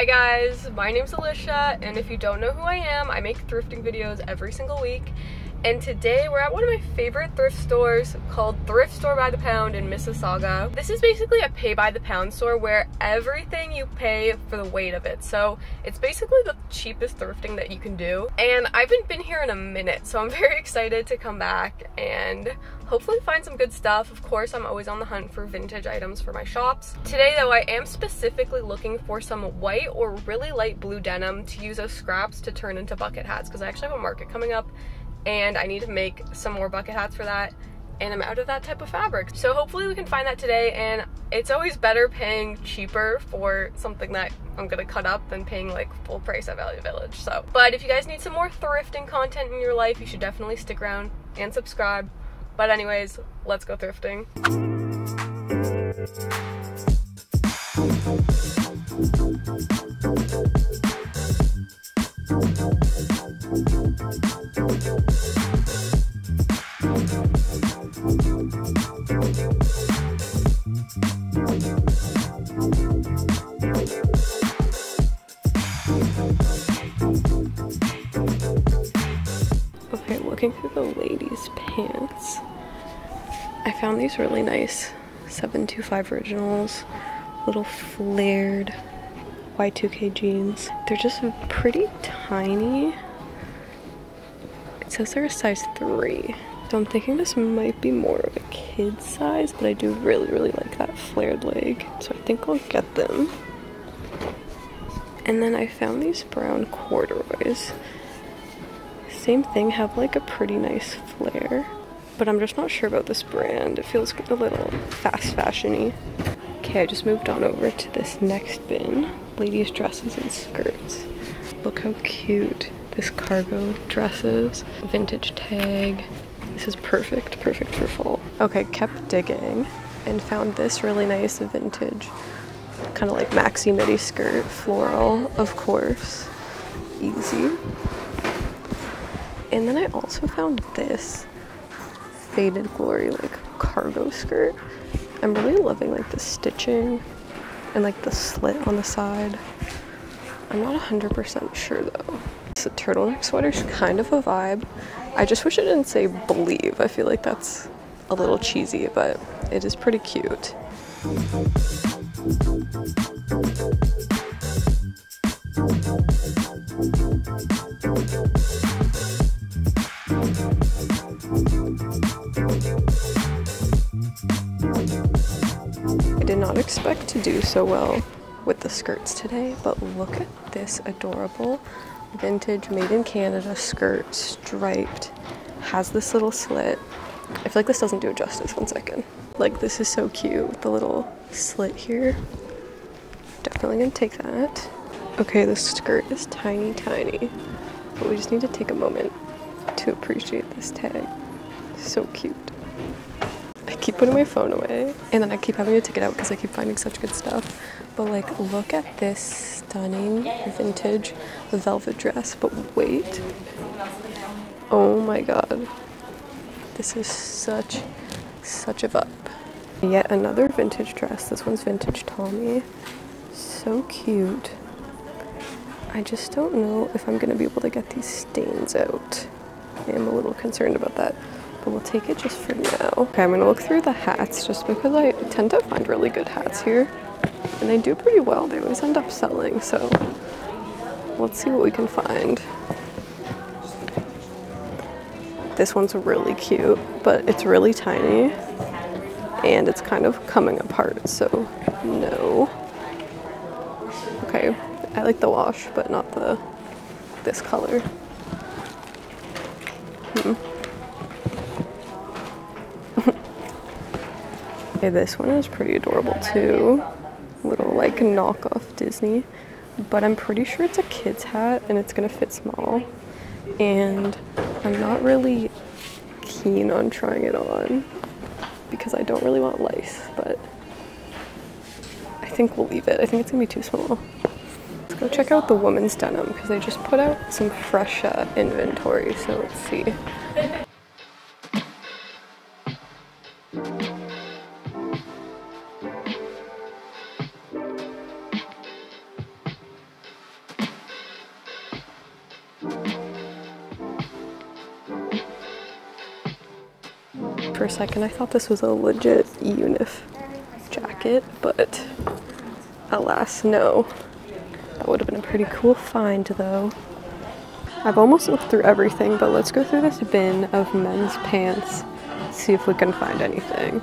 guys, my name's Alicia, and if you don't know who I am, I make thrifting videos every single week. And today we're at one of my favorite thrift stores called Thrift Store by the Pound in Mississauga. This is basically a pay by the pound store where everything you pay for the weight of it. So it's basically the cheapest thrifting that you can do. And I haven't been here in a minute, so I'm very excited to come back and hopefully find some good stuff. Of course, I'm always on the hunt for vintage items for my shops. Today though, I am specifically looking for some white or really light blue denim to use as scraps to turn into bucket hats, because I actually have a market coming up and I need to make some more bucket hats for that, and I'm out of that type of fabric. So hopefully we can find that today, and it's always better paying cheaper for something that I'm gonna cut up than paying like full price at Value Village. So, but if you guys need some more thrifting content in your life, you should definitely stick around and subscribe. But anyways, let's go thrifting. Okay, looking through the ladies' pants, I found these really nice 725 originals, little flared Y2K jeans. They're just pretty tiny. It says they're a size 3. So I'm thinking this might be more of a kid size, but I do really like that flared leg. So I think I'll get them. And then I found these brown corduroys. Same thing, have like a pretty nice flare, but I'm just not sure about this brand. It feels a little fast fashion-y. Okay, I just moved on over to this next bin. Ladies' dresses and skirts. Look how cute this cargo dress is. Vintage tag. This is perfect for fall. Okay, kept digging and found this really nice vintage, kind of like maxi midi skirt, floral, of course. Easy. And then I also found this Faded Glory like cargo skirt. I'm really loving like the stitching and like the slit on the side. I'm not 100% sure though. This turtleneck sweater's kind of a vibe. I just wish it didn't say believe. I feel like that's a little cheesy, but it is pretty cute. I did not expect to do so well with the skirts today, but look at this adorable vintage made in Canada skirt, striped, has this little slit. I feel like this doesn't do it justice. One second. Like, this is so cute with the little slit here. Definitely gonna take that. Okay, the skirt is tiny, but we just need to take a moment to appreciate this tag. So cute. I keep putting my phone away, and then I keep having to take it out because I keep finding such good stuff. But like, look at this stunning vintage velvet dress, but wait. Oh my god. This is such a vibe. Yet another vintage dress. This one's vintage Tommy. So cute. I just don't know if I'm gonna be able to get these stains out. I am a little concerned about that, but we'll take it just for now. Okay, I'm gonna look through the hats just because I tend to find really good hats here, and they do pretty well. They always end up selling, so let's see what we can find. This one's really cute, but it's really tiny, and it's kind of coming apart, so no. Okay, I like the wash, but not this color. Okay, this one is pretty adorable too. Little like knockoff Disney, but I'm pretty sure it's a kid's hat and it's gonna fit small. And I'm not really keen on trying it on because I don't really want lice, but I think we'll leave it. I think it's gonna be too small. Let's go check out the women's denim because they just put out some fresh inventory, so let's see. For a second, I thought this was a legit unif jacket, but alas, no. That would have been a pretty cool find, though. I've almost looked through everything, but let's go through this bin of men's pants, see if we can find anything.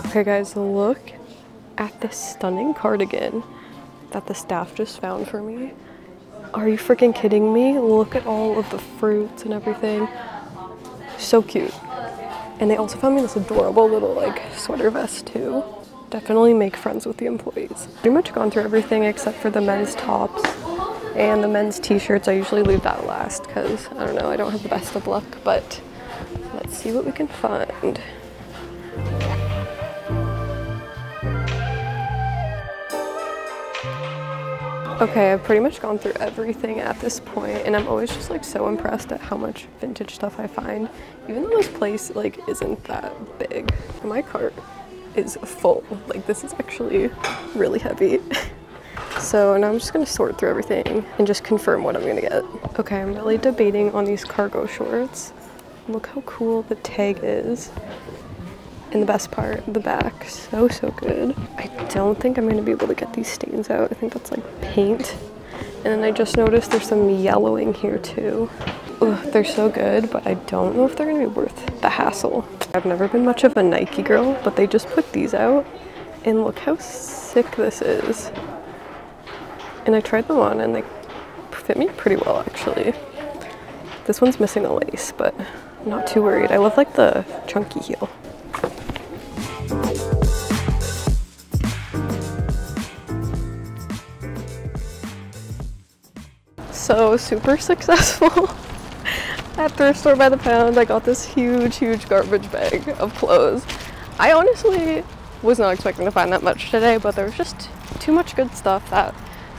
Okay guys, look at this stunning cardigan that the staff just found for me. Are you freaking kidding me? Look at all of the fruits and everything. So cute. And they also found me this adorable little like sweater vest too. Definitely make friends with the employees. Pretty much gone through everything except for the men's tops and the men's t-shirts. I usually leave that last because I don't know, I don't have the best of luck, but let's see what we can find. Okay, I've pretty much gone through everything at this point, and I'm always just like so impressed at how much vintage stuff I find, even though this place like isn't that big. My cart is full. Like, this is actually really heavy. So now I'm just gonna sort through everything and just confirm what I'm gonna get. Okay, I'm really debating on these cargo shorts. Look how cool the tag is. And the best part, the back, so good. I don't think I'm gonna be able to get these stains out. I think that's like paint. And then I just noticed there's some yellowing here too. Ugh, they're so good, but I don't know if they're gonna be worth the hassle. I've never been much of a Nike girl, but they just put these out, and look how sick this is. And I tried them on and they fit me pretty well actually. This one's missing a lace, but I'm not too worried. I love like the chunky heel. So super successful at Thrift Store by the Pound. I got this huge garbage bag of clothes. I honestly was not expecting to find that much today, but there was just too much good stuff that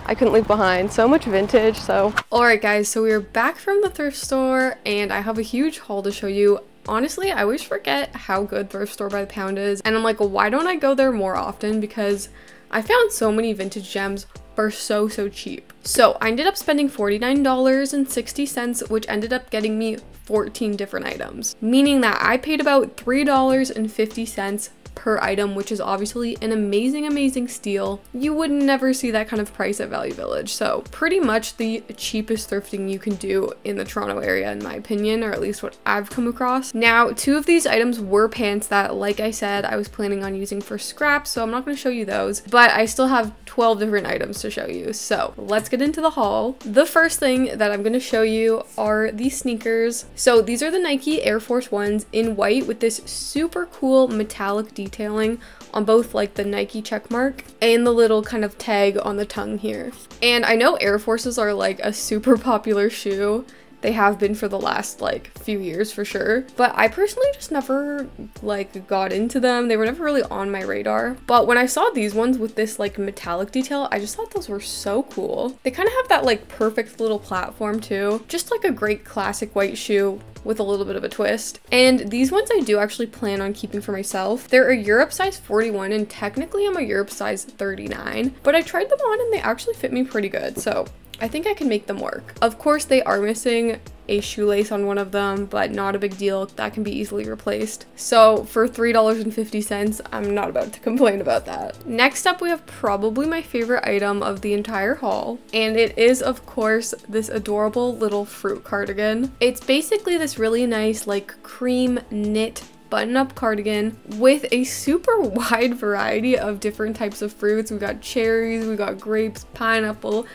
I couldn't leave behind. So much vintage, so. Alright guys, so we are back from the thrift store and I have a huge haul to show you. Honestly, I always forget how good Thrift Store by the Pound is, and I'm like, why don't I go there more often? Because I found so many vintage gems for so cheap. So I ended up spending $49.60, which ended up getting me 14 different items, meaning that I paid about $3.50 per item, which is obviously an amazing steal. You would never see that kind of price at Value Village. So pretty much the cheapest thrifting you can do in the Toronto area, in my opinion, or at least what I've come across. Now, 2 of these items were pants that, like I said, I was planning on using for scraps, so I'm not going to show you those, but I still have 12 different items to show you. So let's get into the haul. The first thing that I'm going to show you are these sneakers. So these are the Nike Air Force Ones in white with this super cool metallic detailing on both like the Nike check mark and the little kind of tag on the tongue here. And I know Air Forces are like a super popular shoe. They have been for the last like few years for sure, but I personally just never like got into them. They were never really on my radar. But when I saw these ones with this like metallic detail, I just thought those were so cool. They kind of have that like perfect little platform too. Just like a great classic white shoe with a little bit of a twist. And these ones I do actually plan on keeping for myself. They're a Europe size 41 and technically I'm a Europe size 39, but I tried them on and they actually fit me pretty good. So I think I can make them work. Of course, they are missing a shoelace on one of them, but not a big deal. That can be easily replaced. So for $3.50, I'm not about to complain about that. Next up, we have probably my favorite item of the entire haul, and it is, of course, this adorable little fruit cardigan. It's basically this really nice, like, cream knit button-up cardigan with a super wide variety of different types of fruits. We got cherries, we got grapes, pineapple,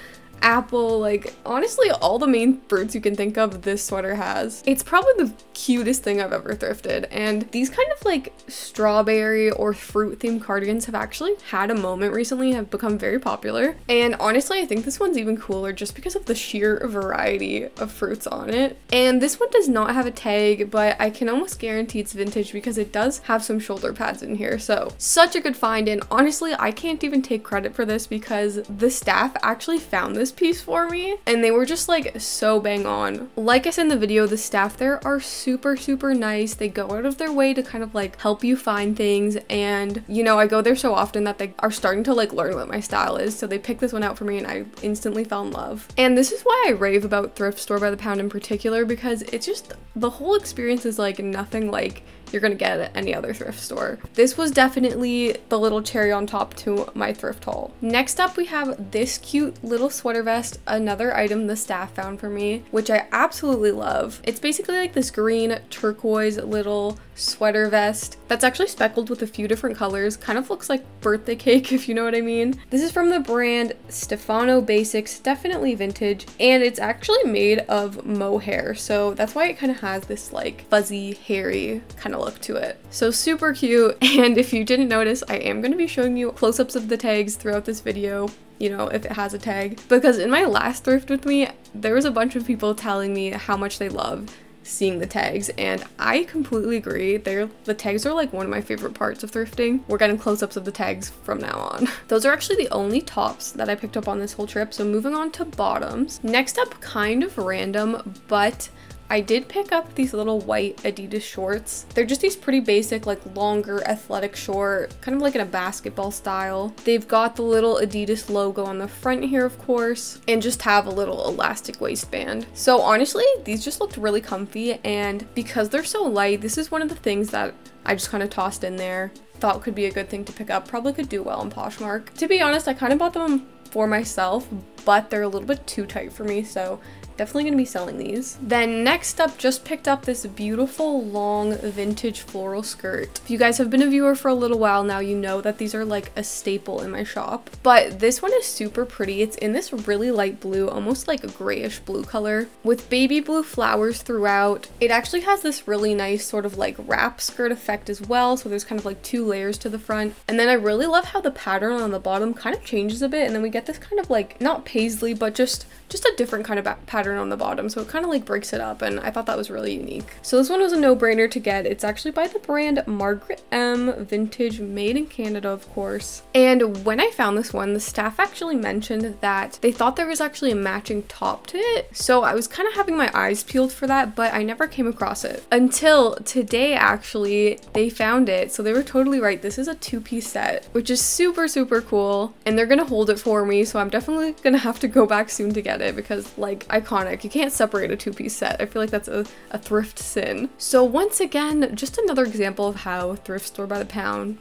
apple, like honestly all the main fruits you can think of this sweater has. It's probably the cutest thing I've ever thrifted, and these kind of like strawberry or fruit themed cardigans have actually had a moment recently, have become very popular. And honestly, I think this one's even cooler just because of the sheer variety of fruits on it. And this one does not have a tag, but I can almost guarantee it's vintage because it does have some shoulder pads in here. So such a good find, and honestly I can't even take credit for this because the staff actually found this piece for me and they were just like so bang on. Like I said in the video, the staff there are super nice. They go out of their way to kind of like help you find things, and you know, I go there so often that they are starting to like learn what my style is, so they picked this one out for me and I instantly fell in love. And this is why I rave about Thrift Store by the Pound in particular, because it's just, the whole experience is like nothing like you're gonna get at any other thrift store. This was definitely the little cherry on top to my thrift haul. Next up, we have this cute little sweater vest, another item the staff found for me, which I absolutely love. It's basically like this green turquoise little sweater vest that's actually speckled with a few different colors. Kind of looks like birthday cake, if you know what I mean. This is from the brand Stefano Basics, definitely vintage, and it's actually made of mohair, so that's why it kind of has this like fuzzy, hairy kind of look to it. So super cute. And if you didn't notice, I am going to be showing you close-ups of the tags throughout this video, you know, if it has a tag, because in my last thrift with me, there was a bunch of people telling me how much they love seeing the tags, and I completely agree. The tags are like one of my favorite parts of thrifting. We're getting close-ups of the tags from now on. Those are actually the only tops that I picked up on this whole trip, so moving on to bottoms. Next up, kind of random, but I did pick up these little white Adidas shorts. They're just these pretty basic, like longer athletic short, kind of like in a basketball style. They've got the little Adidas logo on the front here, of course, and just have a little elastic waistband. So honestly, these just looked really comfy, and because they're so light, this is one of the things that I just kind of tossed in there. Thought could be a good thing to pick up. Probably could do well in Poshmark. To be honest, I kind of bought them for myself, but they're a little bit too tight for me, so definitely gonna be selling these. Then next up, just picked up this beautiful long vintage floral skirt. If you guys have been a viewer for a little while now, you know that these are like a staple in my shop. But this one is super pretty. It's in this really light blue, almost like a grayish blue color with baby blue flowers throughout. It actually has this really nice sort of like wrap skirt effect as well. So there's kind of like two layers to the front. And then I really love how the pattern on the bottom kind of changes a bit. And then we get this kind of like, not paisley, but just a different kind of pattern on the bottom, so it kind of like breaks it up, and I thought that was really unique. So this one was a no-brainer to get. It's actually by the brand Margaret M, vintage, made in Canada, of course. And when I found this one, the staff actually mentioned that they thought there was actually a matching top to it, so I was kind of having my eyes peeled for that, but I never came across it until today. Actually, they found it, so they were totally right. This is a two-piece set, which is super cool, and they're gonna hold it for me, so I'm definitely gonna have to go back soon to get it, because like, iconic. You can't separate a two-piece set. I feel like that's a thrift sin. So once again, just another example of how Thrift Store by the Pound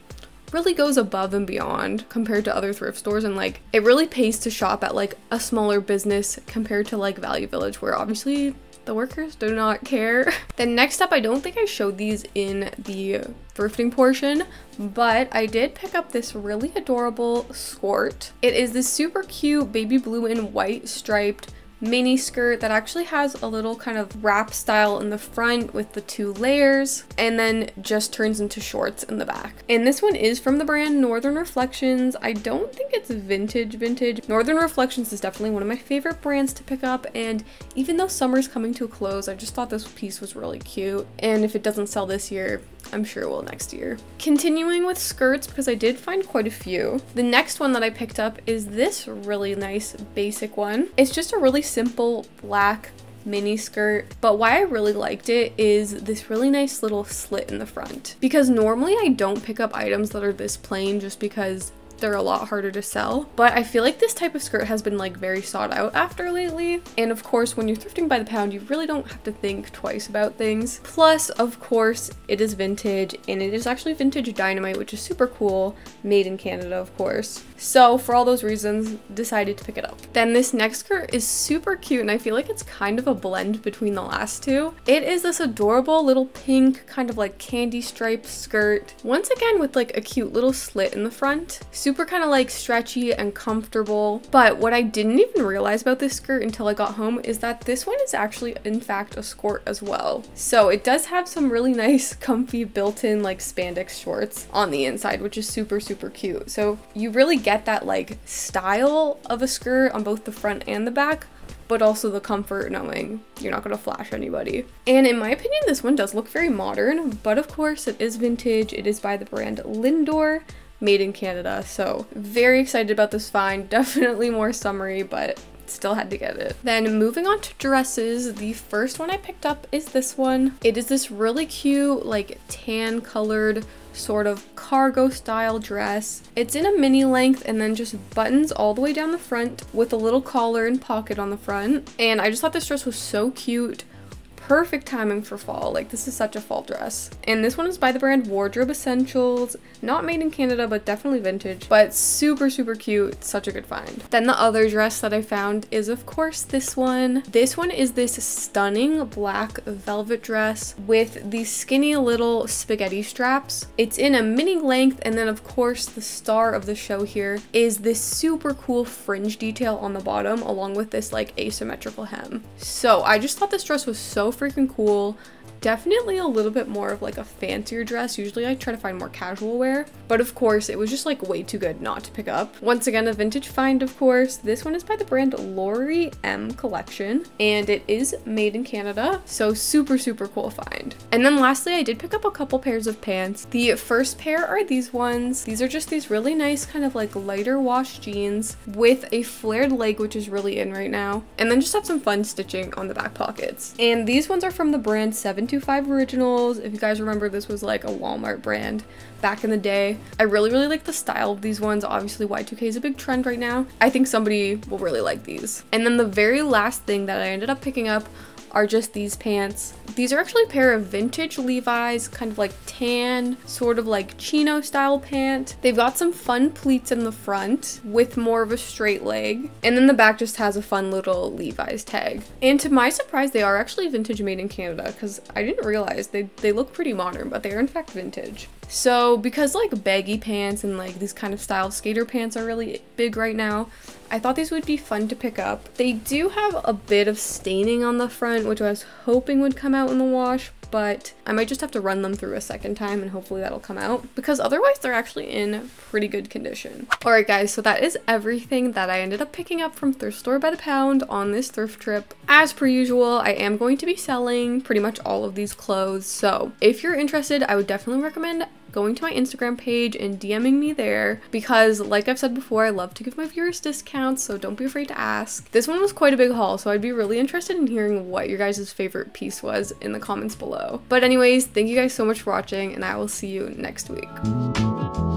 really goes above and beyond compared to other thrift stores, and like it really pays to shop at like a smaller business compared to like Value Village, where obviously the workers do not care. Then next up, I don't think I showed these in the thrifting portion, but I did pick up this really adorable skirt. It is this super cute baby blue and white striped mini skirt that actually has a little kind of wrap style in the front with the two layers, and then just turns into shorts in the back. And this one is from the brand Northern Reflections. I don't think it's vintage. Northern Reflections is definitely one of my favorite brands to pick up, and even though summer's coming to a close, I just thought this piece was really cute, and if it doesn't sell this year, I'm sure it will next year. Continuing with skirts, because I did find quite a few. The next one that I picked up is this really nice basic one. It's just a really simple black mini skirt, but why I really liked it is this really nice little slit in the front, because normally I don't pick up items that are this plain just because they're a lot harder to sell, but I feel like this type of skirt has been like very sought out after lately. And of course, when you're thrifting by the pound, you really don't have to think twice about things. Plus, of course, it is vintage, and it is actually vintage dynamite, which is super cool, made in Canada, of course. So for all those reasons, decided to pick it up. Then this next skirt is super cute, and I feel like it's kind of a blend between the last two. It is this adorable little pink kind of like candy stripe skirt, once again with like a cute little slit in the front. Super super kind of like stretchy and comfortable. But what I didn't even realize about this skirt until I got home is that this one is actually in fact a skirt as well. So it does have some really nice comfy built-in like spandex shorts on the inside, which is super cute. So you really get that like style of a skirt on both the front and the back, but also the comfort knowing you're not going to flash anybody. And in my opinion, this one does look very modern, but of course it is vintage. It is by the brand Lindor, made in Canada. So very excited about this find. Definitely more summery, but still had to get it. Then moving on to dresses, the first one I picked up is this one. It is this really cute like tan colored sort of cargo style dress. It's in a mini length and then just buttons all the way down the front with a little collar and pocket on the front. And I just thought this dress was so cute. Perfect timing for fall. Like, this is such a fall dress. And this one is by the brand Wardrobe Essentials. Not made in Canada, but definitely vintage, but super cute. Such a good find. Then the other dress that I found is of course this one. This one is this stunning black velvet dress with these skinny little spaghetti straps. It's in a mini length, and then of course the star of the show here is this super cool fringe detail on the bottom along with this like asymmetrical hem. So I just thought this dress was so freaking cool. Definitely a little bit more of like a fancier dress. Usually I try to find more casual wear, but of course it was just like way too good not to pick up. Once again, a vintage find, of course. This one is by the brand Lori M Collection, and it is made in Canada, so super cool find. And then lastly, I did pick up a couple pairs of pants. The first pair are these ones. These are just these really nice kind of like lighter wash jeans with a flared leg, which is really in right now, and then just have some fun stitching on the back pockets. And these ones are from the brand 725 Originals. If you guys remember, this was like a Walmart brand back in the day. I really like the style of these ones. Obviously Y2K is a big trend right now. I think somebody will really like these. And then the very last thing that I ended up picking up are just these pants. These are actually a pair of vintage Levi's, kind of like tan, sort of like chino style pant. They've got some fun pleats in the front with more of a straight leg, and then the back just has a fun little Levi's tag. And to my surprise, they are actually vintage, made in Canada, because I didn't realize they look pretty modern, but they are in fact vintage. So because like baggy pants and like these kind of style skater pants are really big right now, I thought these would be fun to pick up. They do have a bit of staining on the front, which I was hoping would come out in the wash, but I might just have to run them through a second time and hopefully that'll come out, because otherwise they're actually in pretty good condition. Alright guys, so that is everything that I ended up picking up from Thrift Store by the Pound on this thrift trip. As per usual, I am going to be selling pretty much all of these clothes, so if you're interested, I would definitely recommend going to my Instagram page and DMing me there, because like I've said before, I love to give my viewers discounts, so don't be afraid to ask. This one was quite a big haul, so I'd be really interested in hearing what your guys' favorite piece was in the comments below. But anyways, thank you guys so much for watching, and I will see you next week.